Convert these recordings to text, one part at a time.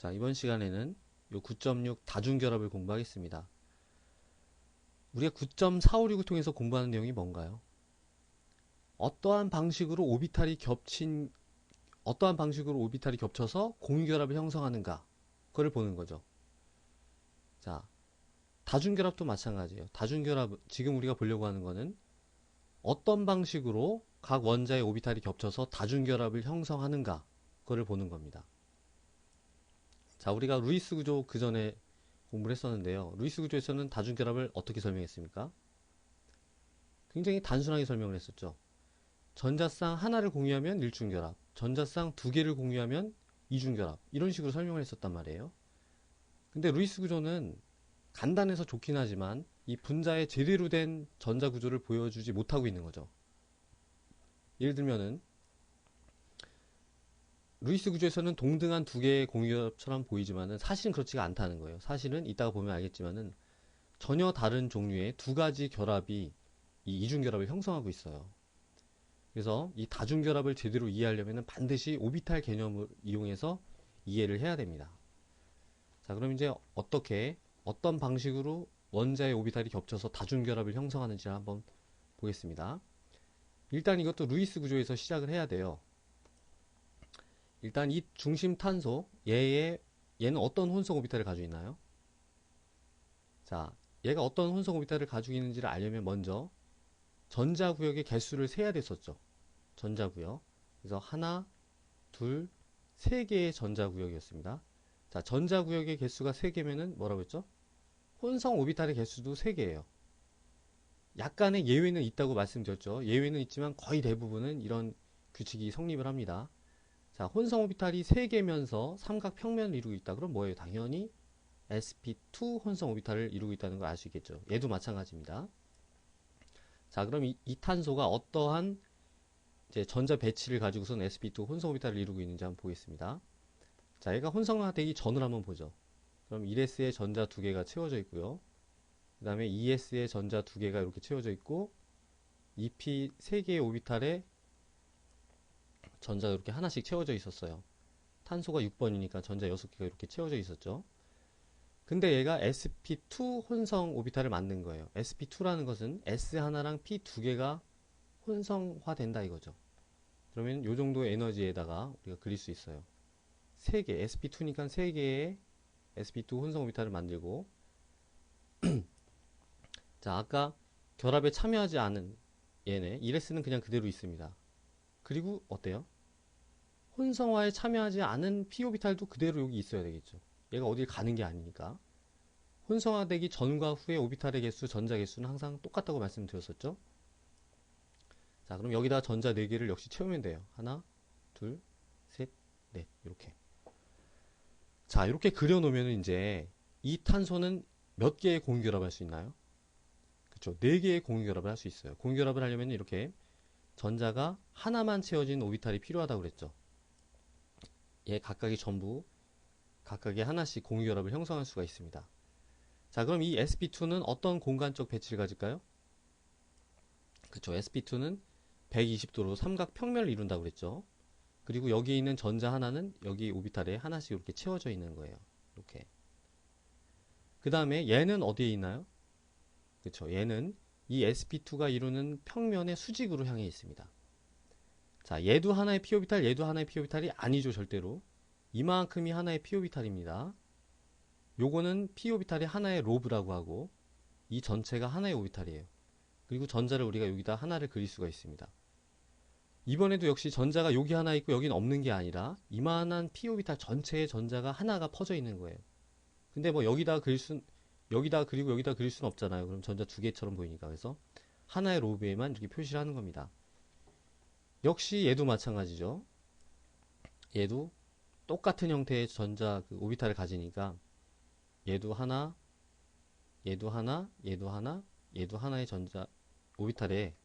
자, 이번 시간에는 요 9.6 다중결합을 공부하겠습니다. 우리가 9.456을 통해서 공부하는 내용이 뭔가요? 어떠한 방식으로 오비탈이 겹쳐서 공유결합을 형성하는가? 그걸 보는 거죠. 자, 다중결합도 마찬가지예요. 다중결합, 지금 우리가 보려고 하는 거는 어떤 방식으로 각 원자의 오비탈이 겹쳐서 다중결합을 형성하는가? 그걸 보는 겁니다. 자, 우리가 루이스 구조 그 전에 공부를 했었는데요. 루이스 구조에서는 다중결합을 어떻게 설명했습니까? 굉장히 단순하게 설명을 했었죠. 전자쌍 하나를 공유하면 일중결합, 전자쌍 두 개를 공유하면 이중결합, 이런 식으로 설명을 했었단 말이에요. 근데 루이스 구조는 간단해서 좋긴 하지만 이 분자의 제대로 된 전자 구조를 보여주지 못하고 있는 거죠. 예를 들면은 루이스 구조에서는 동등한 두 개의 공유결합처럼 보이지만은 사실은 그렇지가 않다는 거예요. 사실은 이따가 보면 알겠지만은 전혀 다른 종류의 두 가지 결합이 이 이중결합을 형성하고 있어요. 그래서 이 다중결합을 제대로 이해하려면 반드시 오비탈 개념을 이용해서 이해를 해야 됩니다. 자, 그럼 이제 어떤 방식으로 원자의 오비탈이 겹쳐서 다중결합을 형성하는지 한번 보겠습니다. 일단 이것도 루이스 구조에서 시작을 해야 돼요. 일단 이 중심 탄소, 얘는 어떤 혼성 오비탈을 가지고 있나요? 자, 얘가 어떤 혼성 오비탈을 가지고 있는지를 알려면 먼저 전자구역의 개수를 세야 됐었죠. 전자구역. 그래서 하나, 둘, 세 개의 전자구역이었습니다. 자, 전자구역의 개수가 세 개면은 뭐라고 했죠? 혼성 오비탈의 개수도 세 개예요. 약간의 예외는 있다고 말씀드렸죠. 예외는 있지만 거의 대부분은 이런 규칙이 성립을 합니다. 자, 혼성 오비탈이 세 개면서 삼각평면을 이루고 있다. 그럼 뭐예요? 당연히 sp2 혼성 오비탈을 이루고 있다는 걸 알 수 있겠죠. 얘도 마찬가지입니다. 자, 그럼 이 탄소가 어떠한 이제 전자 배치를 가지고선 sp2 혼성 오비탈을 이루고 있는지 한번 보겠습니다. 자, 얘가 혼성화되기 전을 한번 보죠. 그럼 1s의 전자 두 개가 채워져 있고요. 그 다음에 2s의 전자 두 개가 이렇게 채워져 있고 2p 세 개의 오비탈에 전자가 이렇게 하나씩 채워져 있었어요. 탄소가 6번이니까 전자 6개가 이렇게 채워져 있었죠. 근데 얘가 sp2 혼성 오비탈을 만든 거예요. sp2라는 것은 s 하나랑 p 두 개가 혼성화된다 이거죠. 그러면 이 정도의 에너지에다가 우리가 그릴 수 있어요. 3개, sp2니까 3개의 sp2 혼성 오비탈을 만들고 자, 아까 결합에 참여하지 않은 얘네 1s는 그냥 그대로 있습니다. 그리고 어때요? 혼성화에 참여하지 않은 p 오비탈도 그대로 여기 있어야 되겠죠. 얘가 어딜 가는 게 아니니까. 혼성화되기 전과 후의 오비탈의 개수, 전자 개수는 항상 똑같다고 말씀드렸었죠. 자, 그럼 여기다 전자 4개를 역시 채우면 돼요. 하나, 둘, 셋, 넷 이렇게. 자, 이렇게 그려놓으면 이제 이 탄소는 몇 개의 공유결합을 할 수 있나요? 그렇죠. 4개의 공유결합을 할 수 있어요. 공유결합을 하려면 이렇게 전자가 하나만 채워진 오비탈이 필요하다고 그랬죠. 얘 각각이 전부 각각의 하나씩 공유결합을 형성할 수가 있습니다. 자, 그럼 이 sp2는 어떤 공간적 배치를 가질까요? 그렇죠. sp2는 120도로 삼각평면을 이룬다고 그랬죠. 그리고 여기 있는 전자 하나는 여기 오비탈에 하나씩 이렇게 채워져 있는 거예요. 이렇게. 그 다음에 얘는 어디에 있나요? 그렇죠. 얘는 이 sp2가 이루는 평면의 수직으로 향해 있습니다. 자, 얘도 하나의 p-오비탈, 얘도 하나의 p-오비탈이 아니죠, 절대로. 이만큼이 하나의 p-오비탈입니다. 요거는 p-오비탈이 하나의 로브라고 하고 이 전체가 하나의 오비탈이에요. 그리고 전자를 우리가 여기다 하나를 그릴 수가 있습니다. 이번에도 역시 전자가 여기 하나 있고 여긴 없는 게 아니라 이만한 p-오비탈 전체의 전자가 하나가 퍼져 있는 거예요. 근데 뭐 여기다 그리고 여기다 그릴 수는 없잖아요. 그럼 전자 두 개처럼 보이니까. 그래서 하나의 로브에만 이렇게 표시를 하는 겁니다. 역시 얘도 마찬가지죠. 얘도 똑같은 형태의 전자 그 오비탈을 가지니까 얘도 하나, 얘도 하나, 얘도 하나, 얘도 하나의 전자 오비탈에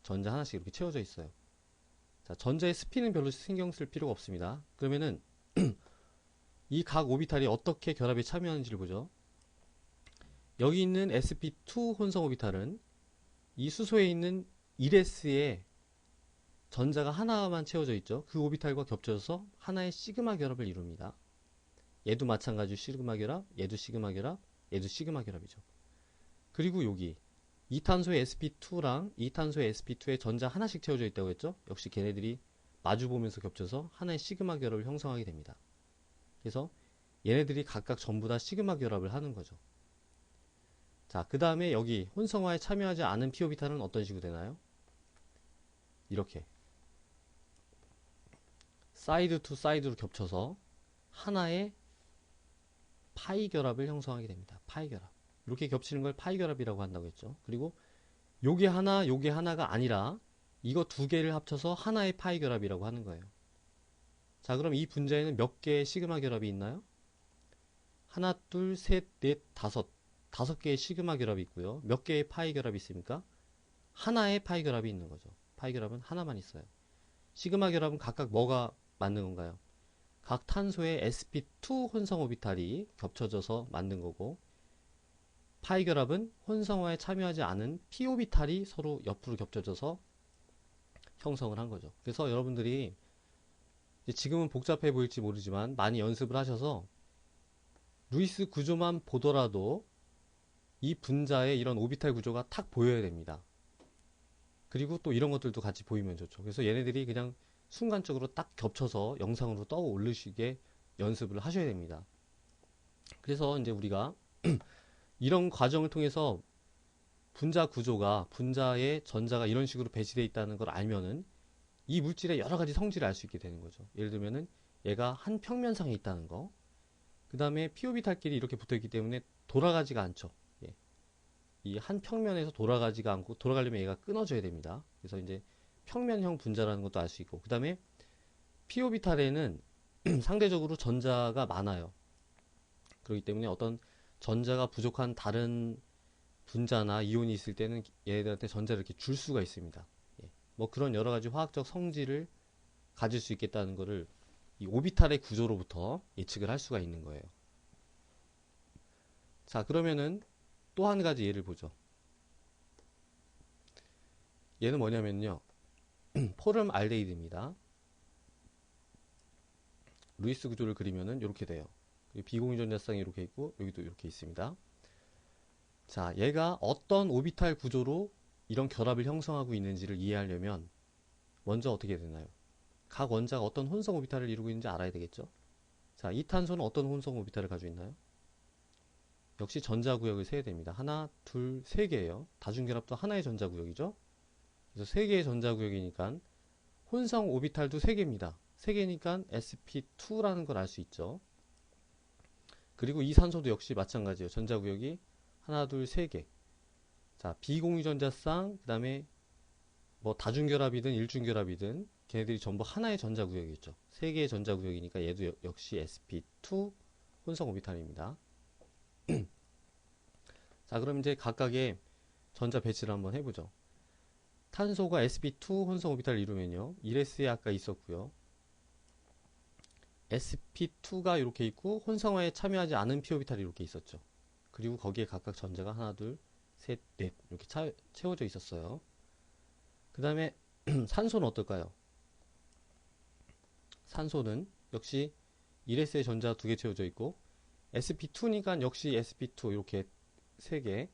전자 하나씩 이렇게 채워져 있어요. 자, 전자의 스피는 별로 신경 쓸 필요가 없습니다. 그러면은 이 각 오비탈이 어떻게 결합에 참여하는지를 보죠. 여기 있는 sp2 혼성 오비탈은 이 수소에 있는 1s에 전자가 하나만 채워져 있죠. 그 오비탈과 겹쳐져서 하나의 시그마 결합을 이룹니다. 얘도 마찬가지로 시그마 결합, 얘도 시그마 결합, 얘도 시그마 결합이죠. 그리고 여기 이탄소의 sp2랑 이탄소의 sp2에 전자 하나씩 채워져 있다고 했죠. 역시 걔네들이 마주 보면서 겹쳐서 하나의 시그마 결합을 형성하게 됩니다. 그래서 얘네들이 각각 전부 다 시그마 결합을 하는 거죠. 자, 그 다음에 여기 혼성화에 참여하지 않은 p오비탈은 어떤 식으로 되나요? 이렇게 사이드 투 사이드로 겹쳐서 하나의 파이 결합을 형성하게 됩니다. 파이 결합. 이렇게 겹치는 걸 파이 결합이라고 한다고 했죠. 그리고 요게 하나, 요게 하나가 아니라 이거 두 개를 합쳐서 하나의 파이 결합이라고 하는 거예요. 자, 그럼 이 분자에는 몇 개의 시그마 결합이 있나요? 하나, 둘, 셋, 넷, 다섯 개의 시그마 결합이 있고요. 몇 개의 파이 결합이 있습니까? 하나의 파이 결합이 있는 거죠. 파이 결합은 하나만 있어요. 시그마 결합은 각각 뭐가 만든 건가요? 각 탄소의 sp2 혼성 오비탈이 겹쳐져서 만든 거고, 파이 결합은 혼성화에 참여하지 않은 p 오비탈이 서로 옆으로 겹쳐져서 형성을 한 거죠. 그래서 여러분들이 지금은 복잡해 보일지 모르지만 많이 연습을 하셔서 루이스 구조만 보더라도 이 분자의 이런 오비탈 구조가 탁 보여야 됩니다. 그리고 또 이런 것들도 같이 보이면 좋죠. 그래서 얘네들이 그냥 순간적으로 딱 겹쳐서 영상으로 떠올리시게 연습을 하셔야 됩니다. 그래서 이제 우리가 이런 과정을 통해서 분자 구조가, 분자의 전자가 이런 식으로 배치되어 있다는 걸 알면은 이 물질의 여러 가지 성질을 알 수 있게 되는 거죠. 예를 들면은 얘가 한 평면상에 있다는 거. 그 다음에 p오비탈끼리 이렇게 붙어 있기 때문에 돌아가지가 않죠. 예. 이 한 평면에서 돌아가지가 않고, 돌아가려면 얘가 끊어져야 됩니다. 그래서 이제 평면형 분자라는 것도 알 수 있고, 그 다음에 p오비탈에는 상대적으로 전자가 많아요. 그렇기 때문에 어떤 전자가 부족한 다른 분자나 이온이 있을 때는 얘네들한테 전자를 이렇게 줄 수가 있습니다. 예. 뭐 그런 여러 가지 화학적 성질을 가질 수 있겠다는 것을 이 오비탈의 구조로부터 예측을 할 수가 있는 거예요. 자, 그러면은 또 한 가지 예를 보죠. 얘는 뭐냐면요. 포름 알데히드입니다. 루이스 구조를 그리면은 이렇게 돼요. 비공유전자쌍이 이렇게 있고 여기도 이렇게 있습니다. 자, 얘가 어떤 오비탈 구조로 이런 결합을 형성하고 있는지를 이해하려면 먼저 어떻게 되나요? 각 원자가 어떤 혼성 오비탈을 이루고 있는지 알아야 되겠죠? 자, 이 탄소는 어떤 혼성 오비탈을 가지고 있나요? 역시 전자구역을 세야 됩니다. 하나, 둘, 세 개예요. 다중결합도 하나의 전자구역이죠? 그래서 세 개의 전자구역이니까 혼성 오비탈도 세 개입니다. 세 개니까 sp2라는 걸 알 수 있죠. 그리고 이 산소도 역시 마찬가지예요. 전자구역이 하나, 둘, 세 개. 자, 비공유전자쌍, 그 다음에 뭐 다중결합이든 일중결합이든 걔네들이 전부 하나의 전자구역이겠죠. 세 개의 전자구역이니까 얘도 역시 sp2 혼성 오비탈입니다. 자, 그럼 이제 각각의 전자 배치를 한번 해보죠. 탄소가 sp2 혼성 오비탈을 이루면요. 1s에 아까 있었고요. sp2가 이렇게 있고 혼성화에 참여하지 않은 p오비탈이 이렇게 있었죠. 그리고 거기에 각각 전자가 하나, 둘, 셋, 넷 이렇게 채워져 있었어요. 그 다음에 산소는 어떨까요? 산소는 역시 1s의 전자 두 개 채워져 있고 sp2니까 역시 sp2 이렇게 세 개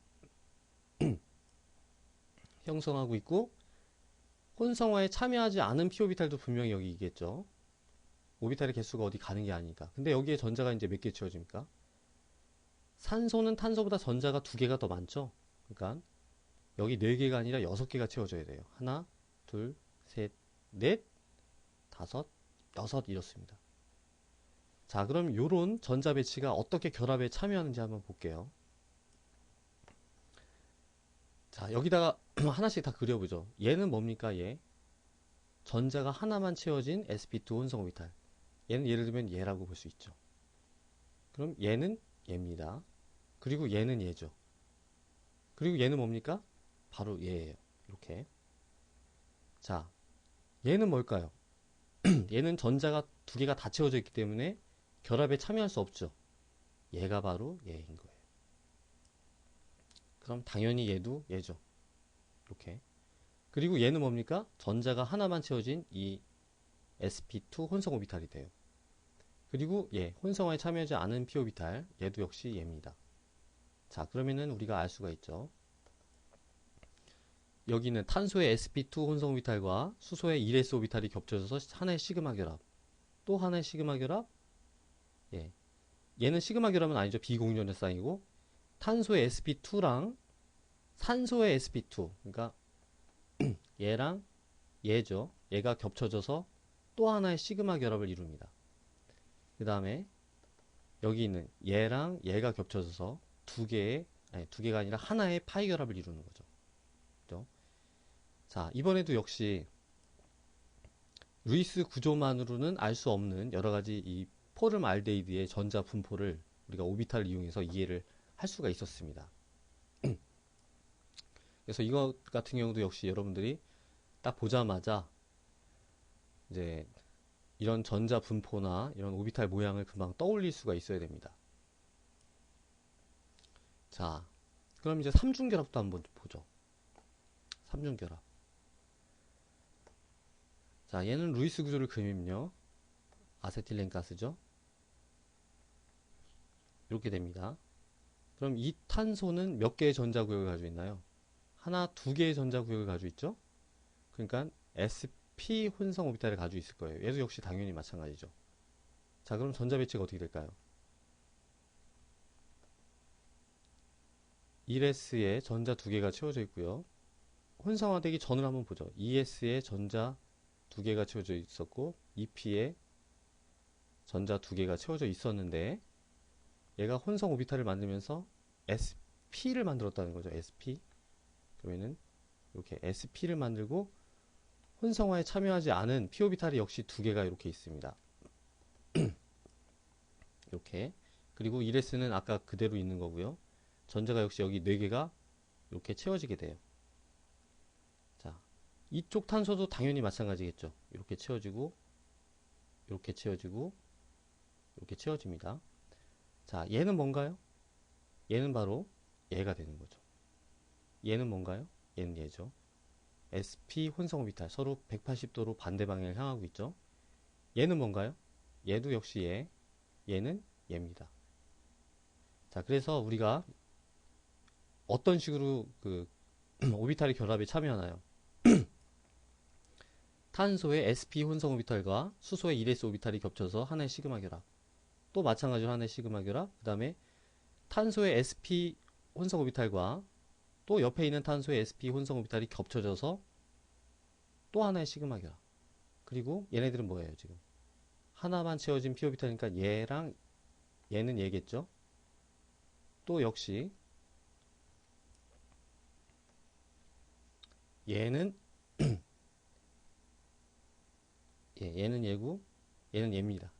형성하고 있고 혼성화에 참여하지 않은 p오비탈도 분명히 여기 있겠죠. 오비탈의 개수가 어디 가는 게 아니니까. 근데 여기에 전자가 이제 몇 개 채워집니까? 산소는 탄소보다 전자가 두 개가 더 많죠. 그러니까 여기 네 개가 아니라 6개가 채워져야 돼요. 하나, 둘, 셋, 넷, 다섯, 여섯 이렇습니다. 자, 그럼 요런 전자 배치가 어떻게 결합에 참여하는지 한번 볼게요. 자, 여기다가 하나씩 다 그려보죠. 얘는 뭡니까? 얘 전자가 하나만 채워진 sp2 혼성 오비탈. 얘는 예를 들면 얘라고 볼 수 있죠. 그럼 얘는 얘입니다. 그리고 얘는 얘죠. 그리고 얘는 뭡니까? 바로 얘예요. 이렇게. 자, 얘는 뭘까요? 얘는 전자가 두 개가 다 채워져 있기 때문에 결합에 참여할 수 없죠. 얘가 바로 얘인 거예요. 그럼 당연히 얘도 얘죠. 이렇게. 그리고 얘는 뭡니까? 전자가 하나만 채워진 이 sp2 혼성 오비탈이 돼요. 그리고 혼성화에 참여하지 않은 p 오비탈, 얘도 역시 얘입니다. 자, 그러면은 우리가 알 수가 있죠. 여기는 탄소의 sp2 혼성 오비탈과 수소의 1s 오비탈이 겹쳐져서 하나의 시그마 결합, 또 하나의 시그마 결합. 얘는 시그마 결합은 아니죠. 비공유전자쌍이고, 탄소의 sp2랑 산소의 sp2, 그러니까 얘랑 얘죠. 얘가 겹쳐져서 또 하나의 시그마 결합을 이룹니다. 그 다음에 여기 있는 얘랑 얘가 겹쳐져서 두 개가 아니라 하나의 파이 결합을 이루는 거죠. 그죠? 자, 이번에도 역시 루이스 구조만으로는 알 수 없는 여러 가지 이 포름알데히드의 전자 분포를 우리가 오비탈을 이용해서 이해를 할 수가 있었습니다. 그래서 이거 같은 경우도 역시 여러분들이 딱 보자마자 이제 이런 전자 분포나 이런 오비탈 모양을 금방 떠올릴 수가 있어야 됩니다. 자, 그럼 이제 삼중결합도 한번 보죠. 삼중결합. 자, 얘는 루이스 구조를 그리면요, 아세틸렌 가스죠. 이렇게 됩니다. 그럼 이 탄소는 몇 개의 전자구역을 가지고 있나요? 하나, 두 개의 전자구역을 가지고 있죠. 그러니까 sp 혼성 오비탈을 가지고 있을 거예요. 얘도 역시 당연히 마찬가지죠. 자, 그럼 전자 배치가 어떻게 될까요? 1s에 전자 두 개가 채워져 있고요. 혼성화되기 전을 한번 보죠. 2s에 전자 두 개가 채워져 있었고 2p에 전자 두 개가 채워져 있었는데 얘가 혼성 오비탈을 만들면서 sp를 만들었다는 거죠. sp. 그러면은 이렇게 sp를 만들고 혼성화에 참여하지 않은 p 오비탈이 역시 두 개가 이렇게 있습니다. 이렇게. 그리고 1s는 아까 그대로 있는 거고요. 전자가 역시 여기 4개가 이렇게 채워지게 돼요. 자, 이쪽 탄소도 당연히 마찬가지겠죠. 이렇게 채워지고, 이렇게 채워지고, 이렇게 채워집니다. 자, 얘는 뭔가요? 얘는 바로 얘가 되는 거죠. 얘는 뭔가요? 얘는 얘죠. sp 혼성 오비탈, 서로 180도로 반대 방향을 향하고 있죠. 얘는 뭔가요? 얘도 역시 얘는 얘입니다. 자, 그래서 우리가 어떤 식으로 그 오비탈의 결합에 참여하나요? 탄소의 sp 혼성 오비탈과 수소의 1s 오비탈이 겹쳐서 하나의 시그마 결합, 또 마찬가지로 하나의 시그마 결합, 그 다음에 탄소의 sp 혼성 오비탈과 또 옆에 있는 탄소의 sp 혼성 오비탈이 겹쳐져서 또 하나의 시그마 결합. 그리고 얘네들은 뭐예요? 지금 하나만 채워진 p 오비탈이니까 얘랑 얘는 얘겠죠. 또 역시 얘는 얘는 얘고 얘는 얘입니다.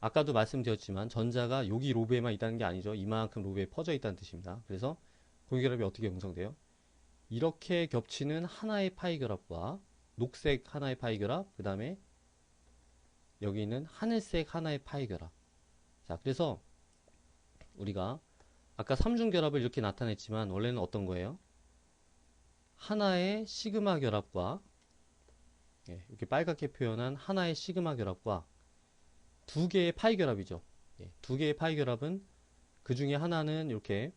아까도 말씀드렸지만 전자가 여기 로브에만 있다는 게 아니죠. 이만큼 로브에 퍼져 있다는 뜻입니다. 그래서 공유결합이 어떻게 형성돼요? 이렇게 겹치는 하나의 파이 결합과 녹색 하나의 파이 결합, 그 다음에 여기 있는 하늘색 하나의 파이 결합. 자, 그래서 우리가 아까 삼중 결합을 이렇게 나타냈지만 원래는 어떤 거예요? 하나의 시그마 결합과 이렇게 빨갛게 표현한 하나의 시그마 결합과 두 개의 파이 결합이죠. 두 개의 파이 결합은 그 중에 하나는 이렇게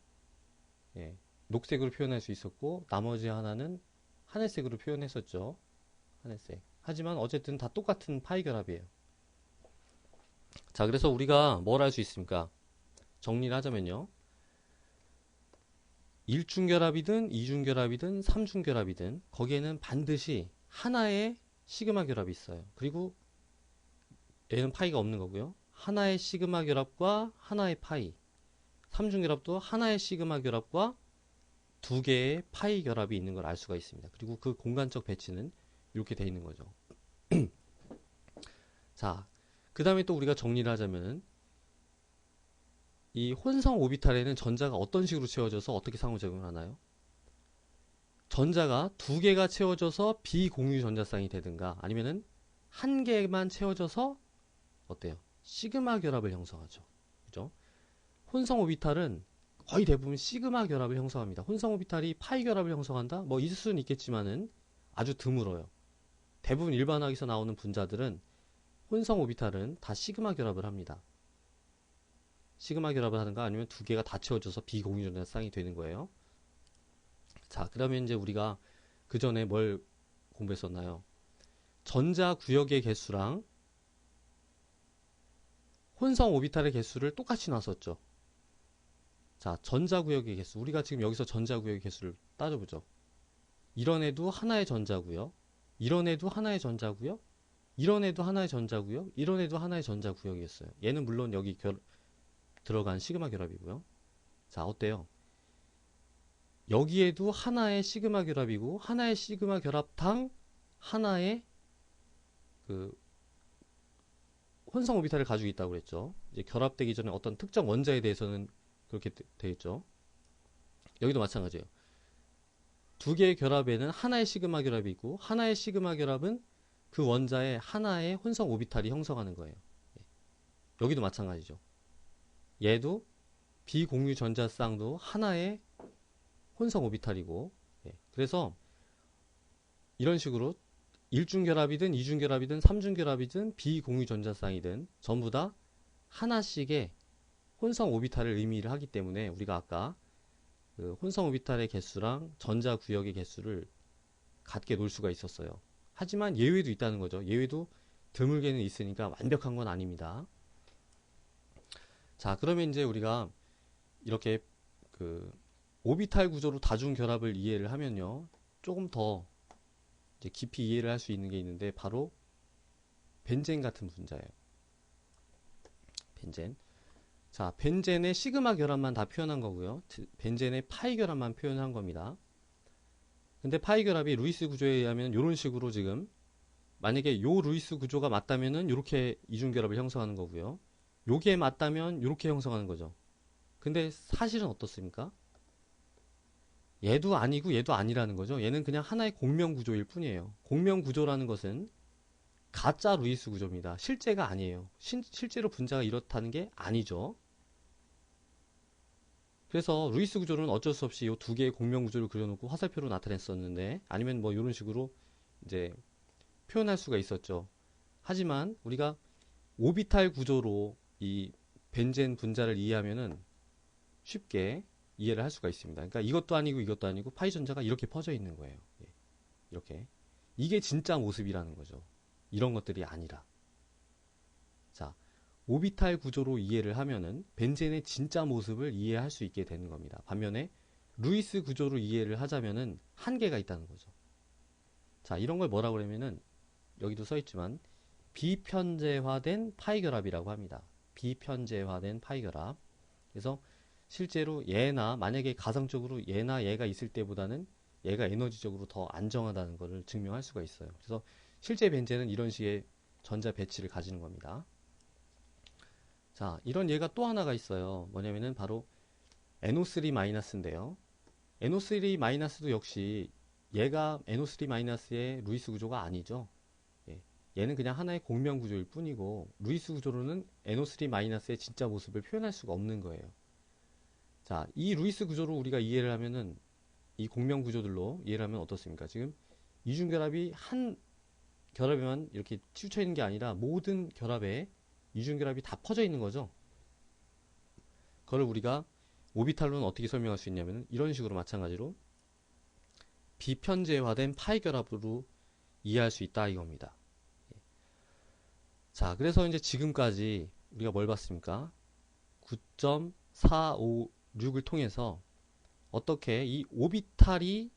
녹색으로 표현할 수 있었고 나머지 하나는 하늘색으로 표현했었죠. 하늘색. 하지만 어쨌든 다 똑같은 파이 결합이에요. 자, 그래서 우리가 뭘 할 수 있습니까? 정리를 하자면요. 1중결합이든 2중결합이든 3중결합이든 거기에는 반드시 하나의 시그마 결합이 있어요. 그리고 얘는 파이가 없는 거고요. 하나의 시그마 결합과 하나의 파이. 3중결합도 하나의 시그마 결합과 두 개의 파이 결합이 있는 걸 알 수가 있습니다. 그리고 그 공간적 배치는 이렇게 돼 있는 거죠. 자, 그 다음에 또 우리가 정리를 하자면 이 혼성 오비탈에는 전자가 어떤 식으로 채워져서 어떻게 상호작용을 하나요? 전자가 두 개가 채워져서 비공유 전자쌍이 되든가 아니면은 한 개만 채워져서 어때요? 시그마 결합을 형성하죠. 그죠? 혼성 오비탈은 거의 대부분 시그마 결합을 형성합니다. 혼성 오비탈이 파이 결합을 형성한다? 뭐 있을 수는 있겠지만은 아주 드물어요. 대부분 일반학에서 나오는 분자들은 혼성 오비탈은 다 시그마 결합을 합니다. 시그마 결합을 하는가 아니면 두 개가 다 채워져서 비공유전자쌍이 되는 거예요. 자, 그러면 이제 우리가 그 전에 뭘 공부했었나요? 전자 구역의 개수랑 혼성 오비탈의 개수를 똑같이 놨었죠. 자, 전자 구역의 개수. 우리가 지금 여기서 전자 구역의 개수를 따져보죠. 이런 애도 하나의 전자구역, 이런 애도 하나의 전자구역, 이런 애도 하나의 전자구역, 이런 애도 하나의 전자구역이었어요. 얘는 물론 여기 들어간 시그마 결합이고요. 자, 어때요? 여기에도 하나의 시그마 결합이고 하나의 시그마 결합당 하나의 그 혼성 오비탈을 가지고 있다고 그랬죠. 이제 결합되기 전에 어떤 특정 원자에 대해서는 그렇게 되어 있죠. 여기도 마찬가지예요. 두 개의 결합에는 하나의 시그마 결합이 있고 하나의 시그마 결합은 그 원자의 하나의 혼성 오비탈이 형성하는 거예요. 여기도 마찬가지죠. 얘도 비공유 전자쌍도 하나의 혼성 오비탈이고, 그래서 이런 식으로 1중 결합이든 2중 결합이든 3중 결합이든 비공유 전자쌍이든 전부 다 하나씩의 혼성 오비탈을 의미를 하기 때문에 우리가 아까 그 혼성 오비탈의 개수랑 전자 구역의 개수를 같게 놓을 수가 있었어요. 하지만 예외도 있다는 거죠. 예외도 드물게는 있으니까 완벽한 건 아닙니다. 자, 그러면 이제 우리가 이렇게 그 오비탈 구조로 다중 결합을 이해를 하면요, 조금 더 이제 깊이 이해를 할 수 있는 게 있는데 바로 벤젠 같은 분자예요. 벤젠. 자, 벤젠의 시그마 결합만 다 표현한 거고요. 벤젠의 파이 결합만 표현한 겁니다. 근데 파이 결합이 루이스 구조에 의하면 이런 식으로 지금 만약에 요 루이스 구조가 맞다면은 이렇게 이중 결합을 형성하는 거고요. 요게 맞다면 이렇게 형성하는 거죠. 근데 사실은 어떻습니까? 얘도 아니고 얘도 아니라는 거죠. 얘는 그냥 하나의 공명 구조일 뿐이에요. 공명 구조라는 것은 가짜 루이스 구조입니다. 실제가 아니에요. 실제로 분자가 이렇다는 게 아니죠. 그래서 루이스 구조는 어쩔 수 없이 이 두 개의 공명 구조를 그려놓고 화살표로 나타냈었는데, 아니면 뭐 이런 식으로 이제 표현할 수가 있었죠. 하지만 우리가 오비탈 구조로 이 벤젠 분자를 이해하면은 쉽게 이해를 할 수가 있습니다. 그러니까 이것도 아니고 이것도 아니고 파이 전자가 이렇게 퍼져 있는 거예요. 이렇게. 이게 진짜 모습이라는 거죠. 이런 것들이 아니라. 자, 오비탈 구조로 이해를 하면은 벤젠의 진짜 모습을 이해할 수 있게 되는 겁니다. 반면에 루이스 구조로 이해를 하자면은 한계가 있다는 거죠. 자, 이런 걸 뭐라고 그러면은 여기도 써 있지만 비편제화된 파이 결합이라고 합니다. 비편제화된 파이 결합. 그래서 실제로 얘나 만약에 가상적으로 얘나 얘가 있을 때보다는 얘가 에너지적으로 더 안정하다는 것을 증명할 수가 있어요. 그래서 실제 벤젠은 이런 식의 전자 배치를 가지는 겁니다. 자, 이런 예가 또 하나가 있어요. 뭐냐면은 바로 NO3-인데요. NO3-도 역시 얘가 NO3-의 루이스 구조가 아니죠. 얘는 그냥 하나의 공명 구조일 뿐이고 루이스 구조로는 NO3-의 진짜 모습을 표현할 수가 없는 거예요. 자, 이 루이스 구조로 우리가 이해를 하면은 이 공명 구조들로 이해를 하면 어떻습니까? 지금 이중 결합이 한 결합에만 이렇게 치우쳐 있는 게 아니라 모든 결합에 이중 결합이 다 퍼져 있는 거죠. 그걸 우리가 오비탈로는 어떻게 설명할 수 있냐면 이런 식으로 마찬가지로 비편제화된 파이 결합으로 이해할 수 있다 이겁니다. 자, 그래서 이제 지금까지 우리가 뭘 봤습니까? 9.456을 통해서 어떻게 이 오비탈이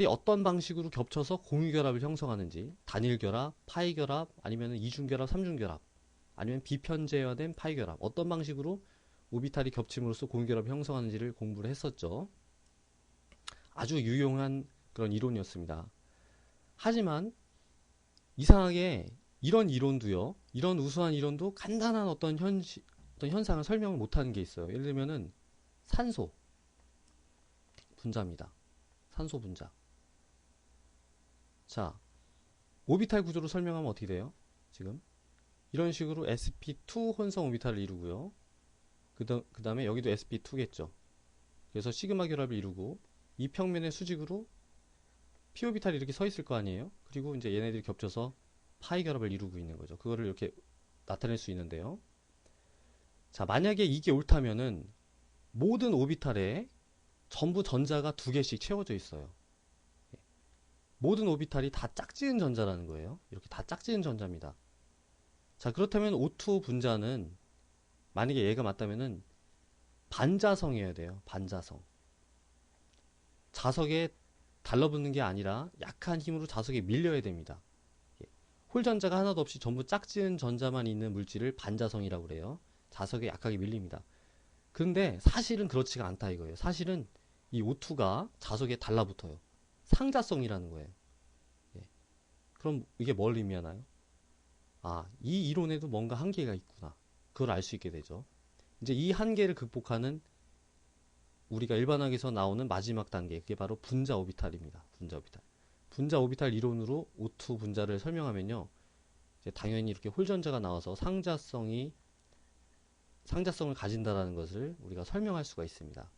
어떤 방식으로 겹쳐서 공유결합을 형성하는지, 단일결합, 파이결합, 아니면 이중결합, 삼중결합, 아니면 비편제화된 파이결합, 어떤 방식으로 오비탈이 겹침으로써 공유결합을 형성하는지를 공부를 했었죠. 아주 유용한 그런 이론이었습니다. 하지만 이상하게 이런 이론도요, 이런 우수한 이론도 간단한 어떤 현상을 설명을 못하는 게 있어요. 예를 들면은 산소 분자입니다. 산소 분자. 자, 오비탈 구조로 설명하면 어떻게 돼요? 지금 이런 식으로 sp2 혼성 오비탈을 이루고요. 그 다음에 여기도 sp2겠죠. 그래서 시그마 결합을 이루고 이 평면의 수직으로 p 오비탈이 이렇게 서 있을 거 아니에요? 그리고 이제 얘네들이 겹쳐서 파이 결합을 이루고 있는 거죠. 그거를 이렇게 나타낼 수 있는데요. 자, 만약에 이게 옳다면은 모든 오비탈에 전부 전자가 두 개씩 채워져 있어요. 모든 오비탈이 다 짝지은 전자라는 거예요. 이렇게 다 짝지은 전자입니다. 자, 그렇다면 O2 분자는 만약에 얘가 맞다면은 반자성이어야 돼요. 반자성. 자석에 달라붙는 게 아니라 약한 힘으로 자석에 밀려야 됩니다. 홀 전자가 하나도 없이 전부 짝지은 전자만 있는 물질을 반자성이라고 그래요. 자석에 약하게 밀립니다. 그런데 사실은 그렇지가 않다 이거예요. 사실은 이 O2가 자석에 달라붙어요. 상자성이라는 거예요. 예. 그럼 이게 뭘 의미하나요? 아, 이 이론에도 뭔가 한계가 있구나. 그걸 알 수 있게 되죠. 이제 이 한계를 극복하는 우리가 일반학에서 나오는 마지막 단계, 그게 바로 분자 오비탈입니다. 분자 오비탈. 분자 오비탈 이론으로 O2 분자를 설명하면요. 이제 당연히 이렇게 홀전자가 나와서 상자성을 가진다라는 것을 우리가 설명할 수가 있습니다.